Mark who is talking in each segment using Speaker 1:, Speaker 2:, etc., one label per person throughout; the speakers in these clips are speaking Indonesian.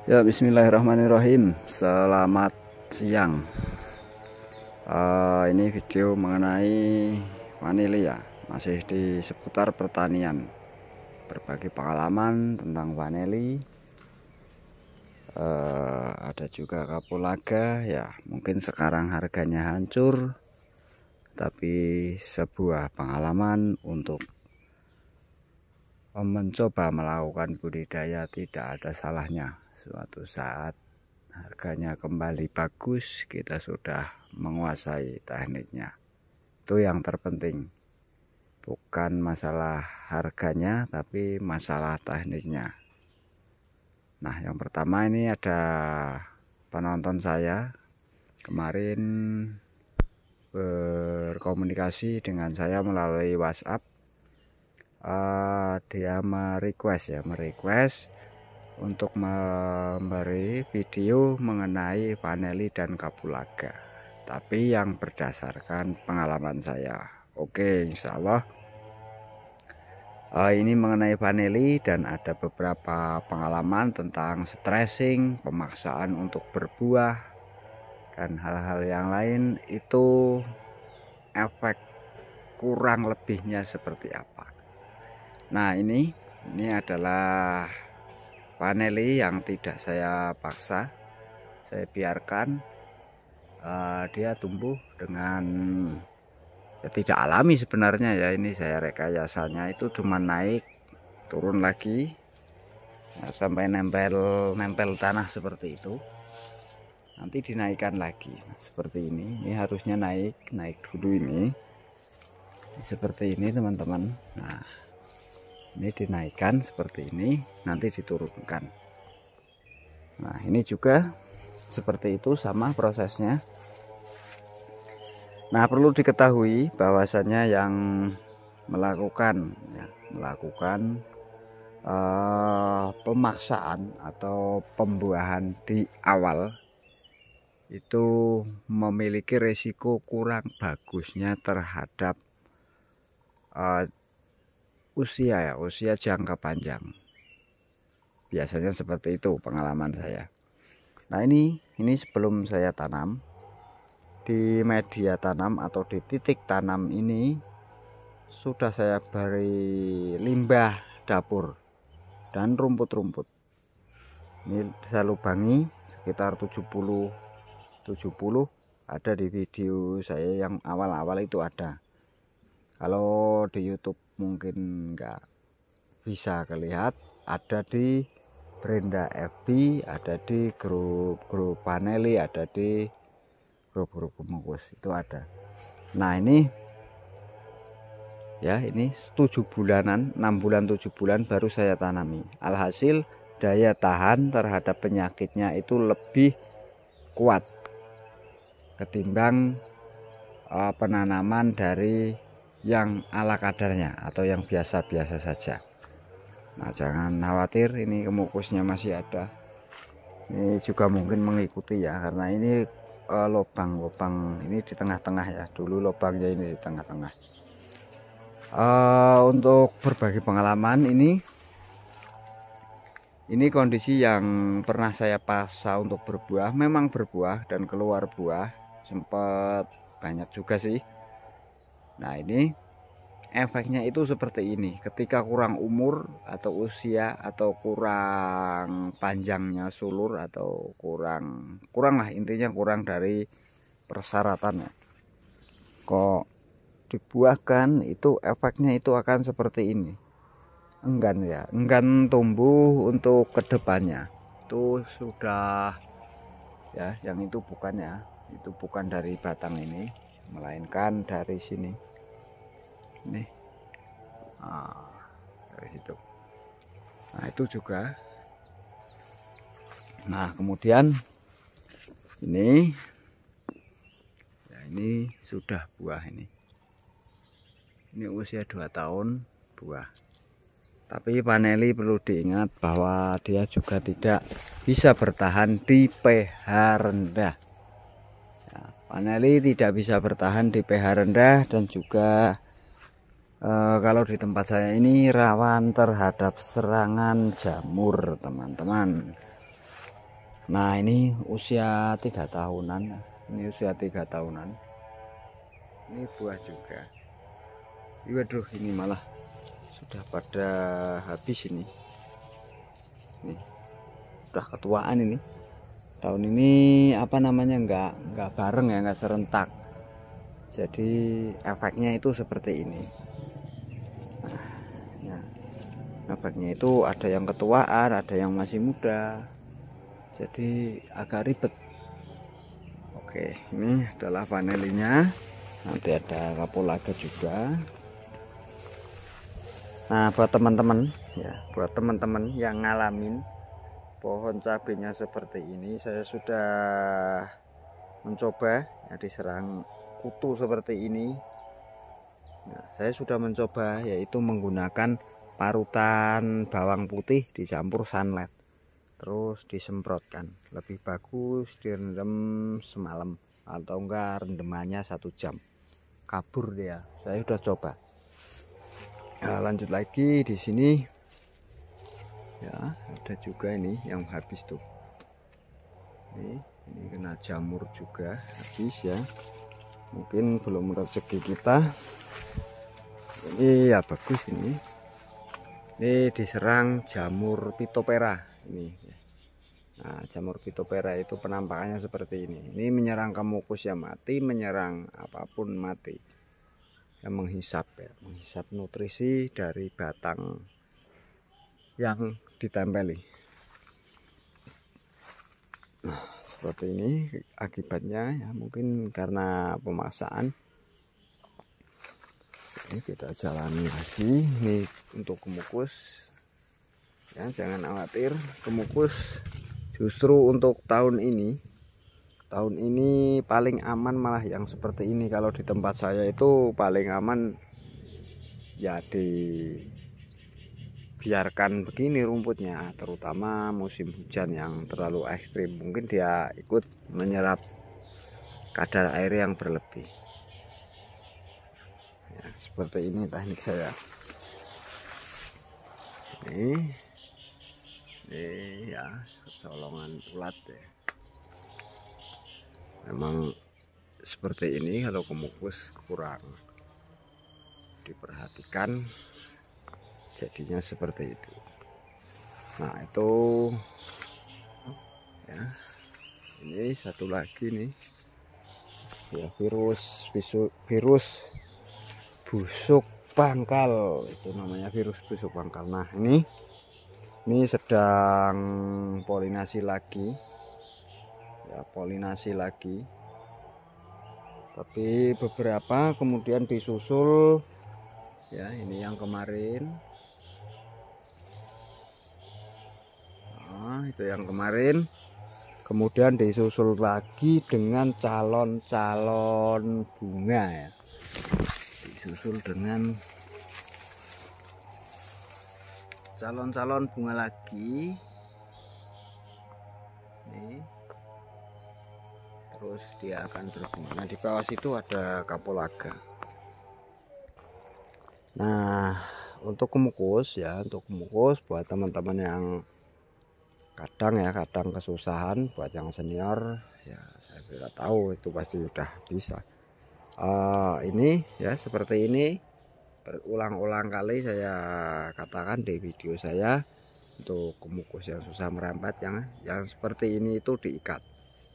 Speaker 1: Ya, bismillahirrahmanirrahim. Selamat siang. Ini video mengenai vanili ya, masih di seputar pertanian. Berbagi pengalaman tentang vanili. Ada juga kapulaga ya, mungkin sekarang harganya hancur, tapi sebuah pengalaman untuk mencoba melakukan budidaya tidak ada salahnya. Suatu saat harganya kembali bagus, kita sudah menguasai tekniknya. Itu yang terpenting, bukan masalah harganya tapi masalah tekniknya. Nah, yang pertama ini ada penonton saya kemarin berkomunikasi dengan saya melalui WhatsApp. Dia merequest untuk memberi video mengenai vanili dan kapulaga, tapi yang berdasarkan pengalaman saya. Oke, insya Allah ini mengenai vanili dan ada beberapa pengalaman tentang stressing, pemaksaan untuk berbuah, dan hal-hal yang lain. Itu efek kurang lebihnya seperti apa. Nah, ini adalah vanili yang tidak saya paksa, saya biarkan dia tumbuh dengan ya, tidak alami sebenarnya ya. Ini saya rekayasanya itu cuma naik turun lagi ya, sampai nempel tanah seperti itu, nanti dinaikkan lagi. Nah, seperti ini harusnya naik dulu ini seperti ini teman-teman. Nah, ini dinaikkan seperti ini, nanti diturunkan. Nah, ini juga seperti itu, sama prosesnya. Nah, perlu diketahui bahwasannya yang melakukan pemaksaan atau pembuahan di awal itu memiliki resiko kurang bagusnya terhadap usia jangka panjang. Biasanya seperti itu pengalaman saya. Nah, ini sebelum saya tanam di media tanam atau di titik tanam ini sudah saya beri limbah dapur dan rumput-rumput. Ini saya lubangi sekitar 70 ada di video saya yang awal-awal itu ada. Kalau di YouTube mungkin nggak bisa kelihatan, ada di Brenda FB, ada di grup vanili, ada di grup pemukus itu ada. Nah, ini ya, ini 7 bulanan, 6 bulan 7 bulan baru saya tanami. Alhasil daya tahan terhadap penyakitnya itu lebih kuat ketimbang penanaman dari yang ala kadarnya atau yang biasa-biasa saja. Nah, jangan khawatir, ini kemukusnya masih ada. Ini juga mungkin mengikuti ya, karena ini lubang ini di tengah-tengah ya. Dulu lubangnya ini di tengah-tengah. Untuk berbagi pengalaman, ini kondisi yang pernah saya paksa untuk berbuah, memang berbuah dan keluar buah, sempat banyak juga sih. Nah, ini efeknya itu seperti ini. Ketika kurang umur atau usia atau kurang panjangnya sulur atau kurang lah, intinya kurang dari persyaratannya, kok dibuahkan, itu efeknya itu akan seperti ini. Enggan tumbuh untuk kedepannya. Itu sudah ya, yang itu bukan ya, itu bukan dari batang ini, melainkan dari sini. Nih, dari situ. Nah, itu juga. Nah, kemudian ini ya, ini sudah buah ini usia 2 tahun buah. Tapi vanili perlu diingat bahwa dia juga tidak bisa bertahan di pH rendah ya, vanili tidak bisa bertahan di pH rendah, dan juga kalau di tempat saya ini rawan terhadap serangan jamur teman-teman. Nah ini usia 3 tahunan, ini usia 3 tahunan, ini buah juga. Waduh, ini malah sudah pada habis ini udah ketuaan ini. Tahun ini apa namanya, nggak bareng ya, nggak serentak, jadi efeknya itu seperti ini. Nah, efeknya itu ada yang ketuaan, ada yang masih muda, jadi agak ribet. Oke, ini adalah vanelinya, nanti ada kapulaga juga. Nah, buat teman-teman ya, buat teman-teman yang ngalamin pohon cabenya seperti ini, saya sudah mencoba ya diserang kutu seperti ini. Nah, saya sudah mencoba yaitu menggunakan parutan bawang putih dicampur sunlight, terus disemprotkan. Lebih bagus direndam semalam atau enggak rendemannya 1 jam, kabur dia. Saya sudah coba. Nah, lanjut lagi di sini ya, ada juga ini yang habis tuh. Ini kena jamur juga habis ya, mungkin belum rezeki kita. Ini ya bagus ini diserang jamur Phytophthora ini. Nah, jamur Phytophthora itu penampakannya seperti ini menyerang Kemukus ya mati, menyerang apapun mati ya, menghisap nutrisi dari batang yang ditempeli. Nah, seperti ini akibatnya ya, mungkin karena pemaksaan. Ini kita jalani lagi nih untuk Kemukus ya, jangan khawatir. Kemukus justru untuk tahun ini paling aman malah yang seperti ini. Kalau di tempat saya itu paling aman ya, dibiarkan begini rumputnya, terutama musim hujan yang terlalu ekstrim, mungkin dia ikut menyerap kadar air yang berlebih ya. Seperti ini teknik saya. Ini ya, kecolongan ulat ya. Memang seperti ini kalau Kemukus kurang diperhatikan jadinya seperti itu. Nah itu ya, ini satu lagi nih ya, virus busuk pangkal, itu namanya virus busuk pangkal. Nah ini sedang polinasi lagi ya, polinasi lagi, tapi beberapa kemudian disusul ya. Ini yang kemarin, nah itu yang kemarin, kemudian disusul lagi dengan calon-calon bunga ya, disusul dengan calon-calon bunga lagi nih, terus dia akan berbunga. Nah di bawah situ ada kapulaga. Nah untuk Kemukus ya, untuk Kemukus buat teman-teman yang kadang kesusahan, buat yang senior ya saya tidak tahu itu pasti sudah bisa. Ini ya seperti ini berulang-ulang kali saya katakan di video saya. Untuk Kemukus yang susah merambat, yang seperti ini itu diikat.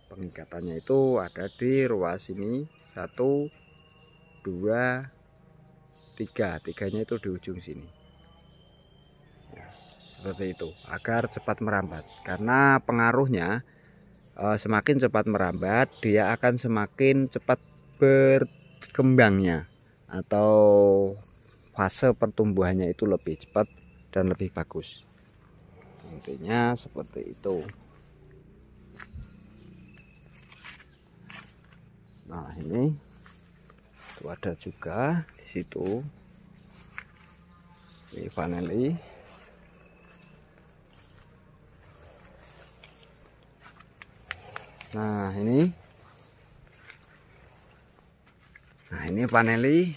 Speaker 1: Pengikatannya itu ada di ruas ini, 1, 2, 3, tiganya itu di ujung sini ya, seperti itu agar cepat merambat. Karena pengaruhnya semakin cepat merambat, dia akan semakin cepat berkembangnya atau fase pertumbuhannya itu lebih cepat dan lebih bagus. Intinya seperti itu. Nah ini itu ada juga di situ, ini vaneli. Nah ini vaneli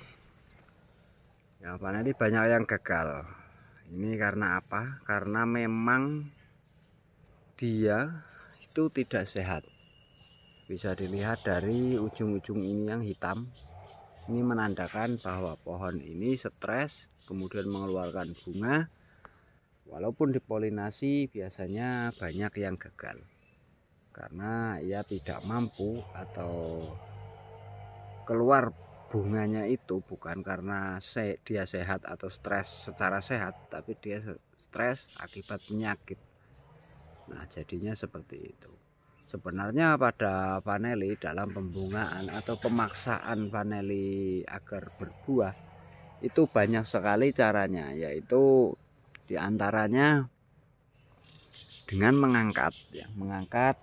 Speaker 1: ya, vaneli banyak yang gagal. Ini karena apa? Karena memang dia itu tidak sehat. Bisa dilihat dari ujung-ujung ini yang hitam. Ini menandakan bahwa pohon ini stres, kemudian mengeluarkan bunga. Walaupun dipolinasi biasanya banyak yang gagal karena ia tidak mampu atau keluar bunganya itu bukan karena dia sehat atau stres secara sehat, tapi dia stres akibat penyakit. Nah, jadinya seperti itu. Sebenarnya pada vanili dalam pembungaan atau pemaksaan vanili agar berbuah itu banyak sekali caranya, yaitu diantaranya dengan mengangkat, ya, mengangkat.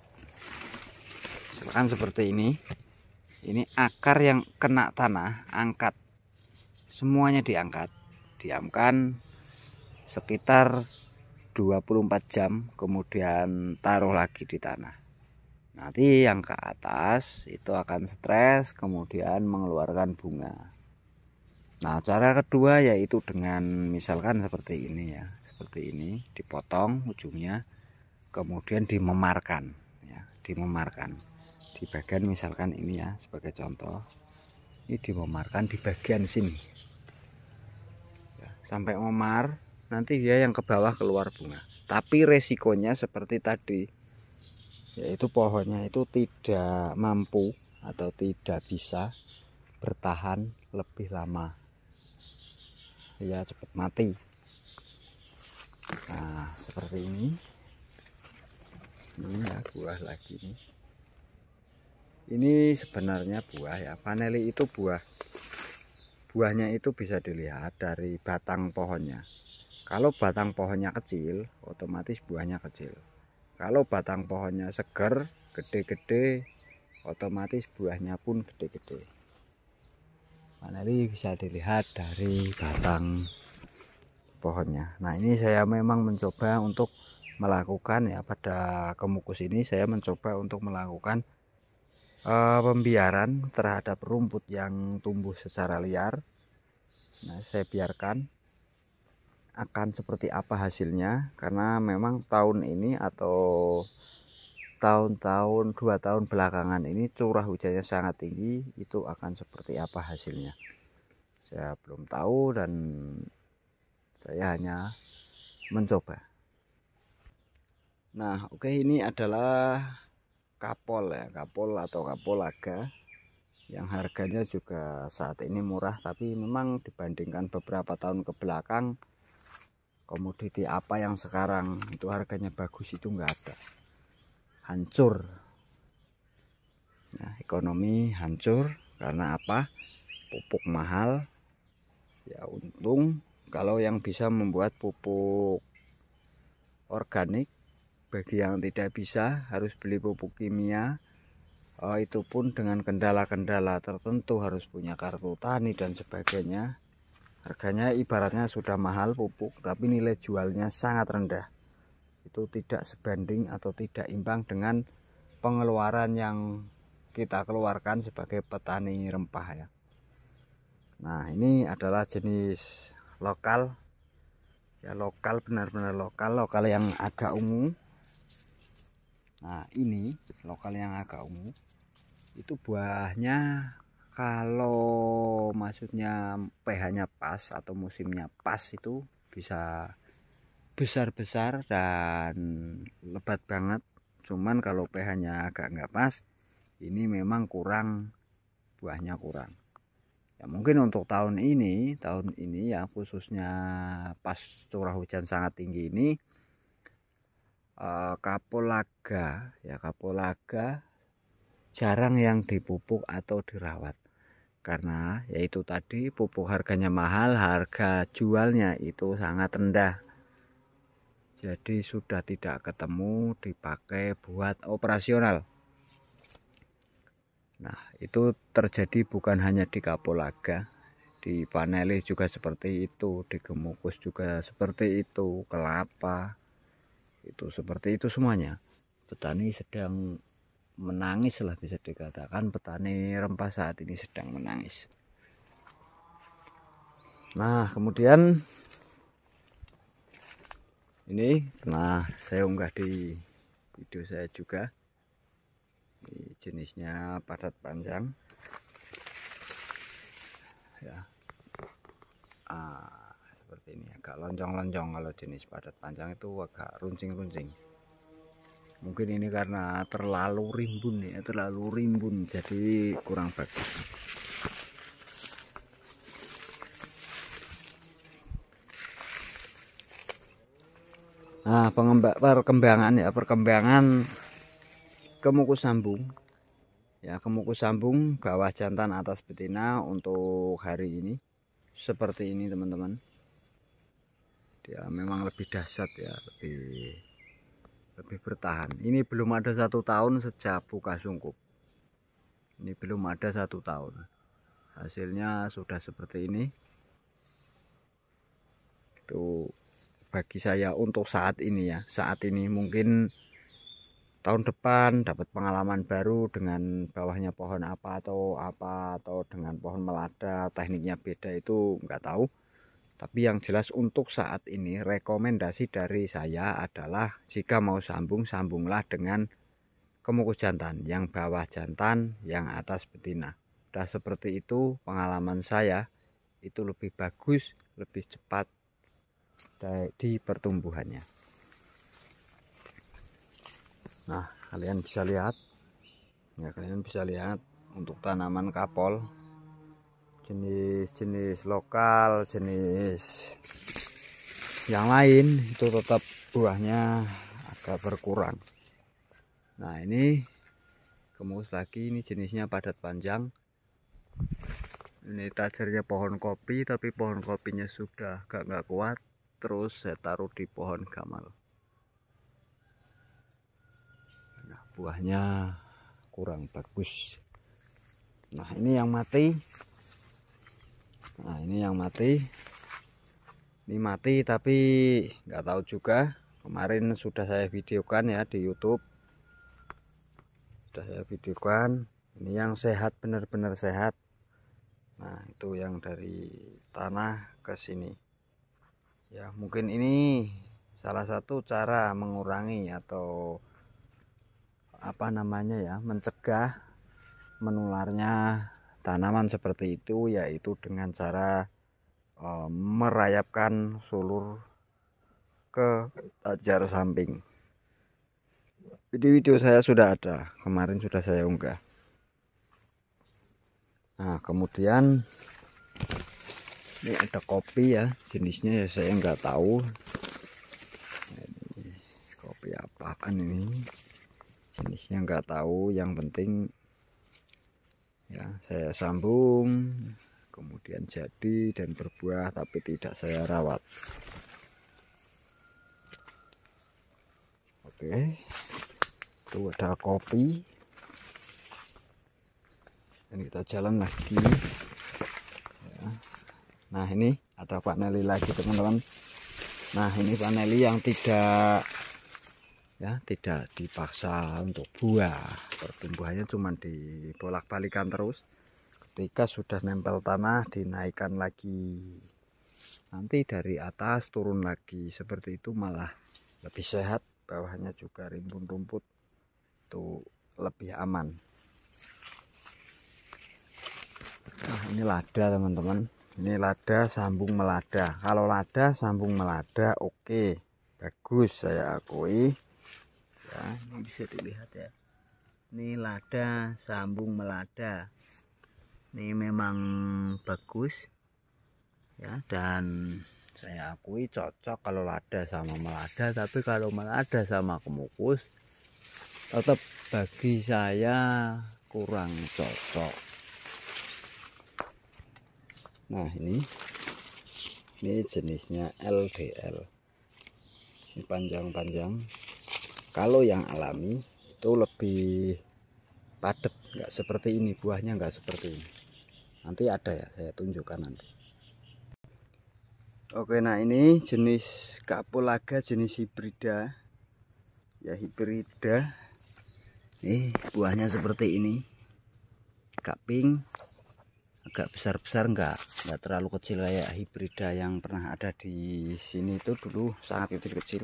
Speaker 1: Misalkan seperti ini akar yang kena tanah, angkat, semuanya diangkat, diamkan sekitar 24 jam, kemudian taruh lagi di tanah. Nanti yang ke atas itu akan stres, kemudian mengeluarkan bunga. Nah, cara kedua yaitu dengan misalkan seperti ini, ya, seperti ini, dipotong ujungnya, kemudian dimemarkan, ya, dimemarkan di bagian misalkan ini, ya, sebagai contoh. Ini dimemarkan di bagian sini, ya, sampai memar, nanti dia yang ke bawah keluar bunga. Tapi resikonya seperti tadi, yaitu pohonnya itu tidak mampu atau tidak bisa bertahan lebih lama, ya, cepat mati. Nah, seperti ini ya, buah lagi nih. Ini sebenarnya buah, ya, vanili itu buahnya itu bisa dilihat dari batang pohonnya. Kalau batang pohonnya kecil, otomatis buahnya kecil. Kalau batang pohonnya seger, gede-gede, otomatis buahnya pun gede-gede. Vanili bisa dilihat dari batang pohonnya. Nah, ini saya memang mencoba untuk melakukan, ya, pada kemukus ini saya mencoba untuk melakukan pembiaran terhadap rumput yang tumbuh secara liar. Nah, saya biarkan akan seperti apa hasilnya, karena memang tahun ini atau tahun-tahun 2 tahun belakangan ini curah hujannya sangat tinggi. Itu akan seperti apa hasilnya saya belum tahu, dan saya hanya mencoba. Nah, oke, ini adalah kapol, ya, kapol atau kapolaga yang harganya juga saat ini murah, tapi memang dibandingkan beberapa tahun ke belakang, komoditi apa yang sekarang itu harganya bagus itu enggak ada, hancur. Nah, ekonomi hancur karena apa? Pupuk mahal, ya. Untung kalau yang bisa membuat pupuk organik. Bagi yang tidak bisa harus beli pupuk kimia, itu pun dengan kendala-kendala tertentu, harus punya kartu tani dan sebagainya. Harganya ibaratnya sudah mahal pupuk, tapi nilai jualnya sangat rendah. Itu tidak sebanding atau tidak imbang dengan pengeluaran yang kita keluarkan sebagai petani rempah, ya. Nah, ini adalah jenis lokal, ya, lokal, benar-benar lokal yang agak ungu. Nah, ini lokal yang agak ungu itu buahnya, kalau maksudnya pH-nya pas atau musimnya pas, itu bisa besar-besar dan lebat banget. Cuman kalau pH-nya agak nggak pas, ini memang kurang, buahnya kurang. Ya, mungkin untuk tahun ini ya, khususnya pas curah hujan sangat tinggi ini, kapolaga, ya, kapolaga jarang yang dipupuk atau dirawat, karena yaitu tadi, pupuk harganya mahal, harga jualnya itu sangat rendah, jadi sudah tidak ketemu dipakai buat operasional. Nah, itu terjadi bukan hanya di kapolaga, di vanili juga seperti itu, di gemukus juga seperti itu, kelapa itu seperti itu semuanya. Petani sedang menangis lah, bisa dikatakan petani rempah saat ini sedang menangis. Nah, kemudian ini pernah saya unggah di video saya juga, Ini jenisnya padat panjang ya. Seperti ini, agak lonjong-lonjong. Kalau jenis padat panjang itu agak runcing-runcing. Mungkin ini karena terlalu rimbun ya, jadi kurang bagus. Nah, perkembangan kemukus sambung ya, kemukus sambung bawah jantan atas betina untuk hari ini seperti ini teman-teman. Dia memang lebih dahsyat ya, lebih bertahan. Ini belum ada 1 tahun sejak buka sungkup. Ini belum ada 1 tahun, hasilnya sudah seperti ini. Itu bagi saya untuk saat ini ya, mungkin tahun depan dapat pengalaman baru dengan bawahnya pohon apa atau dengan pohon melada, tekniknya beda, itu nggak tahu. Tapi yang jelas untuk saat ini rekomendasi dari saya adalah jika mau sambung, sambunglah dengan kemukus jantan, yang bawah jantan, yang atas betina. Udah seperti itu pengalaman saya, itu lebih bagus, lebih cepat di pertumbuhannya. Nah, kalian bisa lihat untuk tanaman kapol jenis lokal, jenis yang lain itu tetap buahnya agak berkurang. Nah, ini kemukus lagi, ini jenisnya padat panjang. Ini tajarnya pohon kopi, tapi pohon kopinya sudah nggak kuat, terus saya taruh di pohon gamal. Nah, buahnya kurang bagus. Nah, ini yang mati. Ini mati tapi nggak tahu juga. Kemarin sudah saya videokan ya di YouTube. Ini yang sehat, benar-benar sehat. Nah, itu yang dari tanah ke sini. Ya, mungkin ini salah satu cara mengurangi atau mencegah menularnya tanaman seperti itu, yaitu dengan cara merayapkan sulur ke tajar samping. Video saya sudah ada, kemarin sudah saya unggah. Nah, kemudian ini ada kopi ya, jenisnya ya saya nggak tahu. Ini kopi apaan ini, jenisnya nggak tahu. Yang penting ya saya sambung, kemudian jadi dan berbuah, tapi tidak saya rawat. Oke, itu ada kopi. Dan kita jalan lagi ya. Nah, ini ada vaneli lagi teman-teman. Nah, ini vaneli yang tidak dipaksa untuk buah, pertumbuhannya cuma dibolak-balikan terus. Ketika sudah nempel tanah dinaikkan lagi, nanti dari atas turun lagi, seperti itu malah lebih sehat. Bawahnya juga rimbun rumput, itu lebih aman. Nah, ini lada teman-teman, ini lada sambung melada. Kalau lada sambung melada oke, bagus, saya akui ya. Ini bisa dilihat ya, ini lada sambung melada, ini memang bagus ya, dan saya akui cocok kalau lada sama melada. Tapi kalau melada sama kemukus tetap bagi saya kurang cocok. Nah, ini jenisnya LDL, ini panjang-panjang. Kalau yang alami itu lebih padat, nggak seperti ini, buahnya nggak seperti ini. Nanti ada ya, saya tunjukkan nanti. Oke, nah ini jenis kapulaga, jenis hibrida ya, hibrida. Nih buahnya seperti ini, kaping, agak besar-besar, nggak terlalu kecil kayak hibrida yang pernah ada di sini itu dulu, sangat kecil-kecil.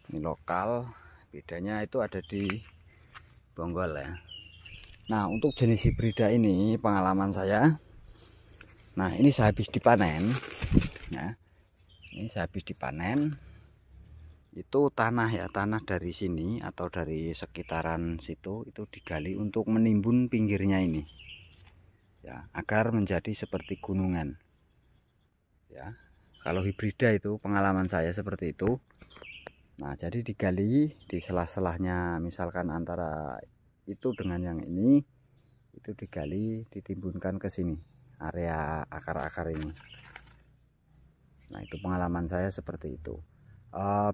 Speaker 1: Ini lokal, bedanya itu ada di bonggol ya. Nah, untuk jenis hibrida ini pengalaman saya, nah ini saya habis dipanen ya, ini saya habis dipanen. Itu tanah ya, tanah dari sini atau dari sekitaran situ itu digali untuk menimbun pinggirnya ini ya, agar menjadi seperti gunungan ya. Kalau hibrida itu pengalaman saya seperti itu. Nah, jadi digali di sela-selahnya, misalkan antara itu dengan yang ini, itu digali, ditimbunkan ke sini area akar-akar ini. Nah, itu pengalaman saya seperti itu.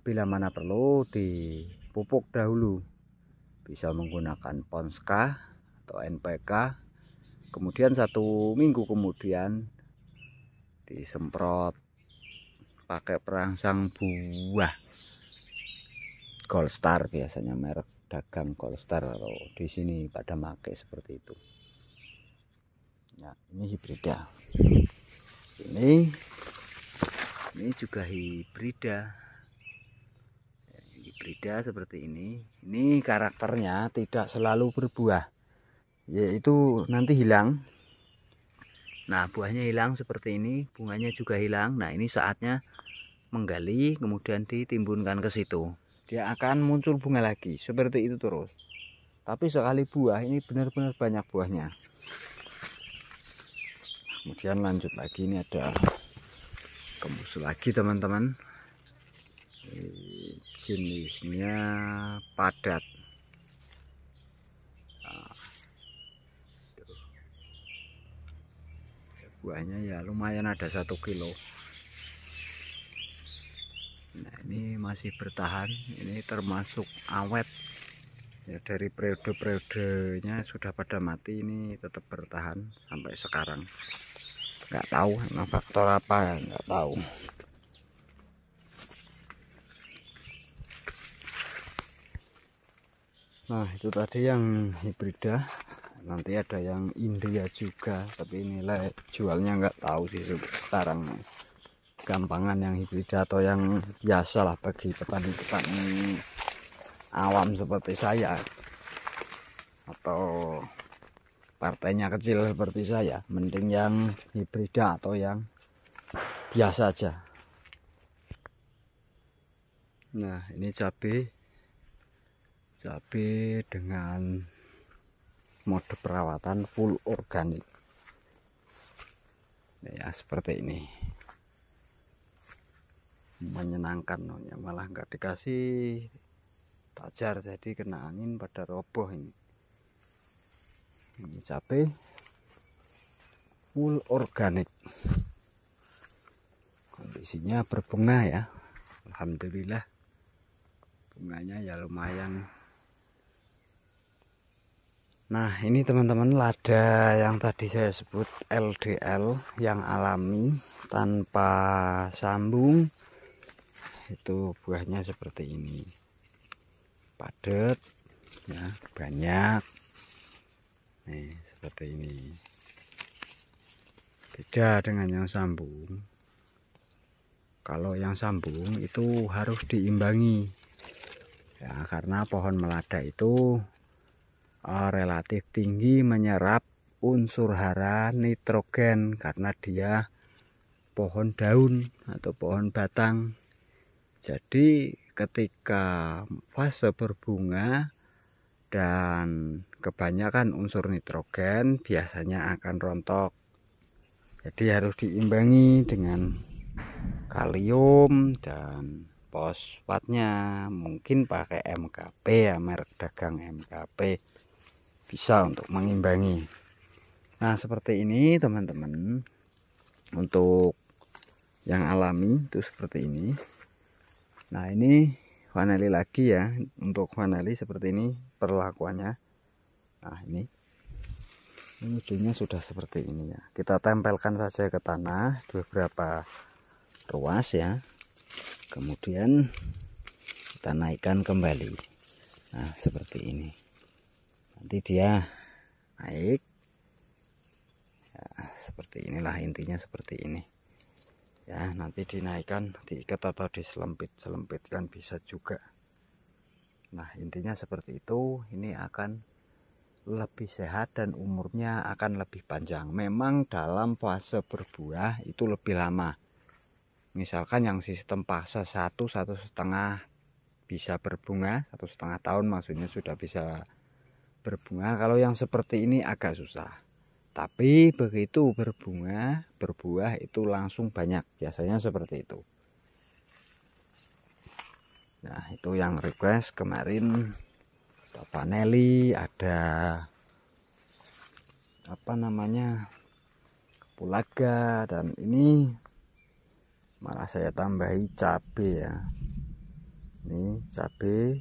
Speaker 1: Bila mana perlu dipupuk dahulu, bisa menggunakan Ponska atau NPK, kemudian 1 minggu kemudian disemprot pakai perangsang buah Goldstar, biasanya merek dagang Goldstar, atau di sini pada make seperti itu. Nah, ini hibrida. Ini juga hibrida. Hibrida seperti ini. Ini karakternya tidak selalu berbuah, yaitu nanti hilang. Nah, buahnya hilang seperti ini, bunganya juga hilang. Nah, ini saatnya menggali, kemudian ditimbunkan ke situ. Dia akan muncul bunga lagi, seperti itu terus. Tapi sekali buah, ini benar-benar banyak buahnya. Kemudian lanjut lagi, ini ada kembus lagi teman-teman. Jenisnya padat. Nah, buahnya ya lumayan, ada 1 kilo. Nah, ini masih bertahan, ini termasuk awet ya, dari periode-periodenya sudah pada mati, ini tetap bertahan sampai sekarang. Nggak tahu emang faktor apa, nggak tahu. Nah, itu tadi yang hibrida. Nanti ada yang India juga, tapi nilai jualnya nggak tahu sih sekarang. Gampangan yang hibrida atau yang biasa lah bagi petani-petani awam seperti saya, atau partainya kecil seperti saya, mending yang hibrida atau yang biasa aja. Nah, ini cabai dengan mode perawatan full organik ya, seperti ini. Menyenangkan, malah nggak dikasih tajar jadi kena angin pada roboh. Ini cabai full organik, kondisinya berbunga ya, alhamdulillah. Bunganya ya lumayan. Nah, ini teman-teman lada yang tadi saya sebut LDL yang alami tanpa sambung, itu buahnya seperti ini, padat ya, banyak. Nih, seperti ini. Beda dengan yang sambung. Kalau yang sambung itu harus diimbangi ya, karena pohon melada itu relatif tinggi menyerap unsur hara nitrogen karena dia pohon daun atau pohon batang. Jadi ketika fase berbunga dan kebanyakan unsur nitrogen biasanya akan rontok. Jadi harus diimbangi dengan kalium dan fosfatnya, mungkin pakai MKP ya, merek dagang MKP, bisa untuk mengimbangi. Nah, seperti ini teman-teman. Untuk yang alami itu seperti ini. Nah, ini vanili lagi ya. Untuk vanili seperti ini perlakuannya. Nah, ini ujungnya sudah seperti ini ya. Kita tempelkan saja ke tanah beberapa ruas ya. Kemudian kita naikkan kembali. Nah, seperti ini. Nanti dia naik ya, seperti inilah, intinya seperti ini ya. Nanti dinaikkan, diikat atau diselempitkan bisa juga. Nah, intinya seperti itu. Ini akan lebih sehat dan umurnya akan lebih panjang. Memang dalam fase berbuah itu lebih lama. Misalkan yang sistem fase 1,5 bisa berbunga, 1,5 tahun maksudnya sudah bisa berbunga. Kalau yang seperti ini agak susah. Tapi begitu berbunga, berbuah itu langsung banyak. Biasanya seperti itu. Nah, itu yang request kemarin. Bapak Nelly, ada apa namanya, kapulaga, dan ini malah saya tambahi cabai ya. Ini cabai.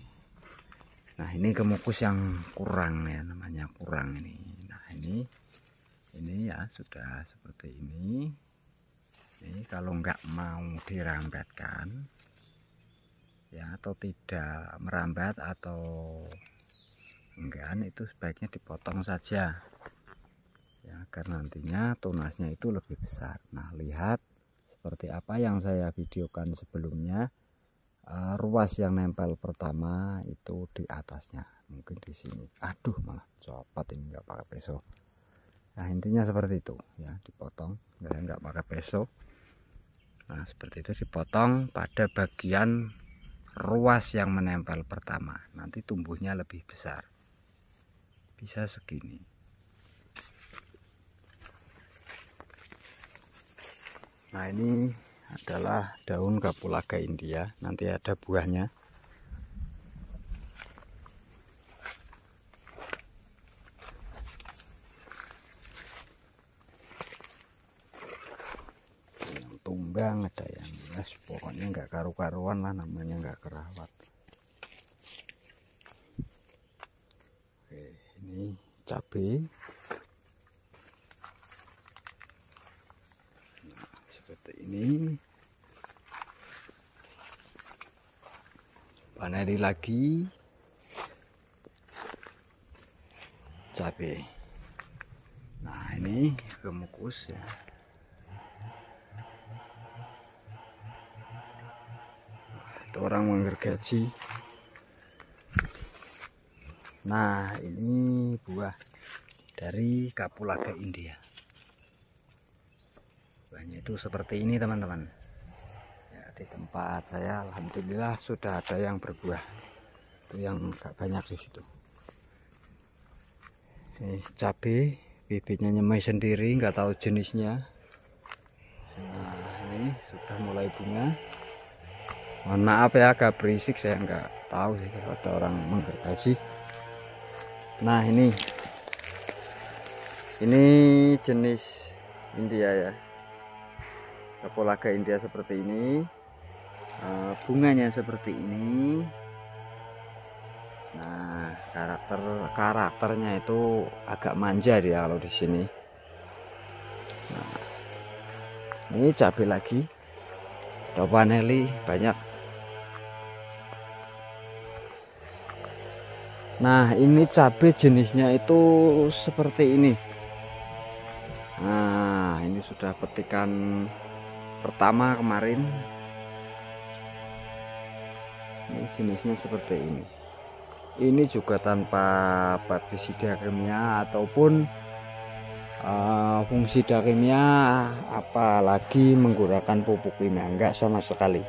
Speaker 1: Nah, ini kemukus yang kurang ya, namanya kurang ini. Nah, ini ya sudah seperti ini. Ini kalau nggak mau dirambatkan ya, atau tidak merambat atau enggan, itu sebaiknya dipotong saja ya, agar nantinya tunasnya itu lebih besar. Nah, lihat seperti apa yang saya videokan sebelumnya. Ruas yang nempel pertama itu di atasnya, mungkin di sini. Aduh, malah copot ini, nggak pakai pisau. Nah, intinya seperti itu ya, dipotong ya, nggak pakai pisau. Nah, seperti itu, dipotong pada bagian ruas yang menempel pertama, nanti tumbuhnya lebih besar, bisa segini. Nah, ini adalah daun kapulaga India, nanti ada buahnya. Yang tumbang, ada yang yes, pokoknya nggak karu-karuan lah, namanya nggak kerawat. Oke, ini cabai. Nah, seperti ini. Paneli lagi cabai. Nah, ini kemukus ya. Itu orang menggergaji. Nah, ini buah dari kapulaga India. Buahnya itu seperti ini, teman-teman. Ya, di tempat saya alhamdulillah sudah ada yang berbuah. Itu yang agak banyak di situ. Ini cabai, bibitnya nyemai sendiri, nggak tahu jenisnya. Nah, ini sudah mulai bunga. Mohon maaf ya, agak berisik, saya nggak tahu sih kalau ada orang menggergaji. Nah, ini jenis India ya, kapulaga India seperti ini. Bunganya seperti ini. Nah, karakternya itu agak manja dia kalau di sini. Nah, ini cabai lagi, ada paneli banyak. Nah, ini cabai jenisnya itu seperti ini. Nah, ini sudah petikan pertama kemarin. Ini jenisnya seperti ini. Ini juga tanpa pestisida kimia ataupun fungisida kimia, apalagi menggunakan pupuk kimia, enggak sama sekali.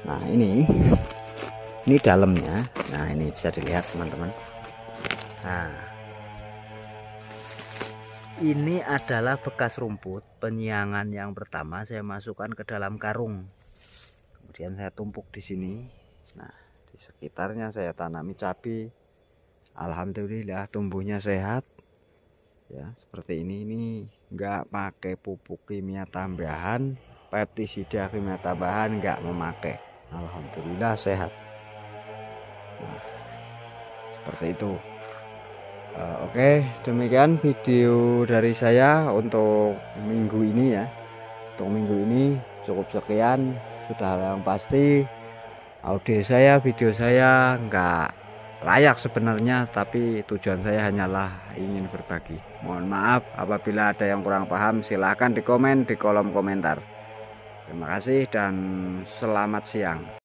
Speaker 1: Nah, ini dalamnya. Nah, ini bisa dilihat teman-teman. Nah, ini adalah bekas rumput penyiangan yang pertama saya masukkan ke dalam karung. Kemudian saya tumpuk di sini. Nah, di sekitarnya saya tanami cabai. Alhamdulillah tumbuhnya sehat. Ya, seperti ini enggak pakai pupuk kimia tambahan, pestisida kimia tambahan enggak memakai. Alhamdulillah sehat. Nah, seperti itu. Oke, demikian video dari saya untuk minggu ini ya. Untuk minggu ini cukup sekian. Sudah hal yang pasti, video saya nggak layak sebenarnya, tapi tujuan saya hanyalah ingin berbagi. Mohon maaf apabila ada yang kurang paham, silahkan di komen di kolom komentar. Terima kasih dan selamat siang.